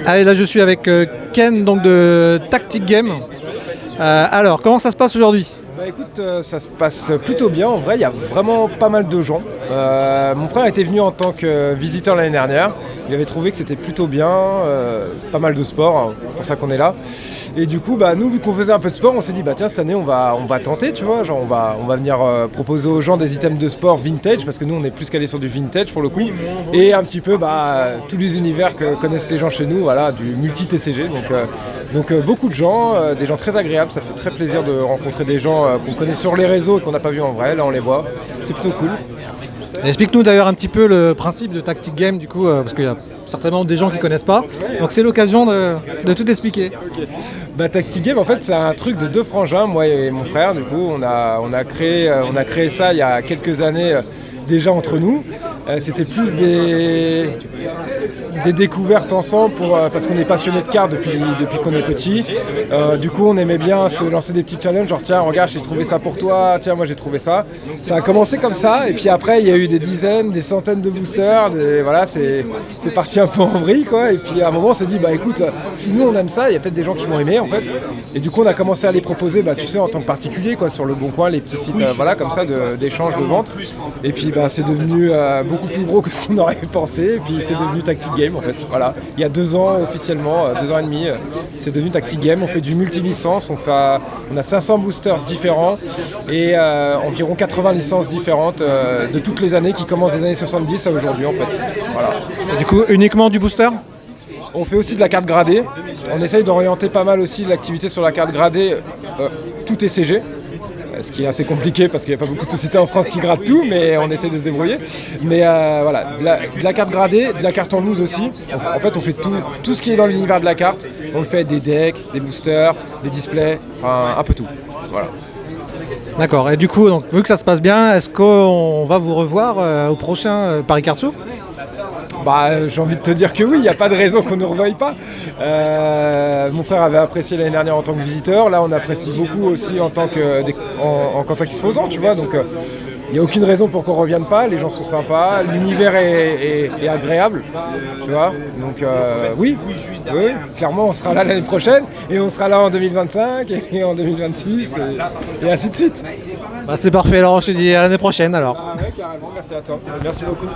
Allez, là je suis avec Ken donc de Tactic Game. Alors, comment ça se passe aujourd'hui? Bah écoute, ça se passe plutôt bien. En vrai, il y a vraiment pas mal de gens. Mon frère était venu en tant que visiteur l'année dernière. Il avait trouvé que c'était plutôt bien, pas mal de sport, hein, c'est pour ça qu'on est là. Et du coup, nous, vu qu'on faisait un peu de sport, on s'est dit, tiens, cette année, on va tenter, tu vois. Genre, on va venir proposer aux gens des items de sport vintage, parce que nous, on est plus calé sur du vintage pour le coup. Et un petit peu, tous les univers que connaissent les gens chez nous, voilà, du multi-TCG. Donc beaucoup de gens, des gens très agréables. Ça fait très plaisir de rencontrer des gens qu'on connaît sur les réseaux et qu'on n'a pas vu en vrai. Là, on les voit. C'est plutôt cool. Explique-nous d'ailleurs un petit peu le principe de Tactic Game du coup, parce qu'il y a certainement des gens qui ne connaissent pas. Donc c'est l'occasion de tout expliquer. Okay. Tactic Game, en fait, c'est un truc de deux frangins, moi et mon frère. Du coup, on a créé ça il y a quelques années déjà entre nous. C'était plus des découvertes ensemble parce qu'on est passionné de cartes depuis qu'on est petit. Du coup, on aimait bien se lancer des petits challenges, genre tiens, regarde, j'ai trouvé ça pour toi, tiens, moi j'ai trouvé ça. Ça a commencé comme ça, et puis après, il y a eu des dizaines, des centaines de boosters. Voilà, c'est parti un peu en vrille, quoi. Et puis à un moment, on s'est dit, écoute, si nous on aime ça, il y a peut-être des gens qui vont aimer, en fait. Et du coup, on a commencé à les proposer, tu sais, en tant que particulier, quoi, sur le Bon Coin, les petits sites, voilà, comme ça, d'échange, de vente. Et puis, c'est devenu beaucoup plus gros que ce qu'on aurait pensé, et puis c'est devenu Tactic Game en fait. Voilà. Il y a 2 ans officiellement, 2 ans et demi, c'est devenu Tactic Game. On fait du multi-licence, on a 500 boosters différents et environ 80 licences différentes de toutes les années qui commencent des années 70 à aujourd'hui en fait. Voilà. Et du coup, uniquement du booster? On fait aussi de la carte gradée. On essaye d'orienter pas mal aussi l'activité sur la carte gradée, tout est CG. Ce qui est assez compliqué parce qu'il n'y a pas beaucoup de sociétés en France qui gradent tout, mais on essaie de se débrouiller. Mais voilà, de la carte gradée, de la carte en loose aussi. En fait, on fait tout ce qui est dans l'univers de la carte. On le fait des decks, des boosters, des displays, enfin un peu tout. Voilà. D'accord, et du coup, donc, vu que ça se passe bien, est-ce qu'on va vous revoir au prochain Paris Card Show? J'ai envie de te dire que oui, il n'y a pas de raison qu'on ne nous revoie pas. Mon frère avait apprécié l'année dernière en tant que visiteur, là on apprécie beaucoup aussi en tant qu'exposant, tu vois, donc il n'y a aucune raison pour qu'on ne revienne pas, les gens sont sympas, l'univers est agréable, tu vois, donc oui, clairement on sera là l'année prochaine, et on sera là en 2025, et en 2026, et ainsi de suite. C'est parfait, alors je te dis à l'année prochaine alors. Ah ouais, carrément, merci à toi, merci beaucoup.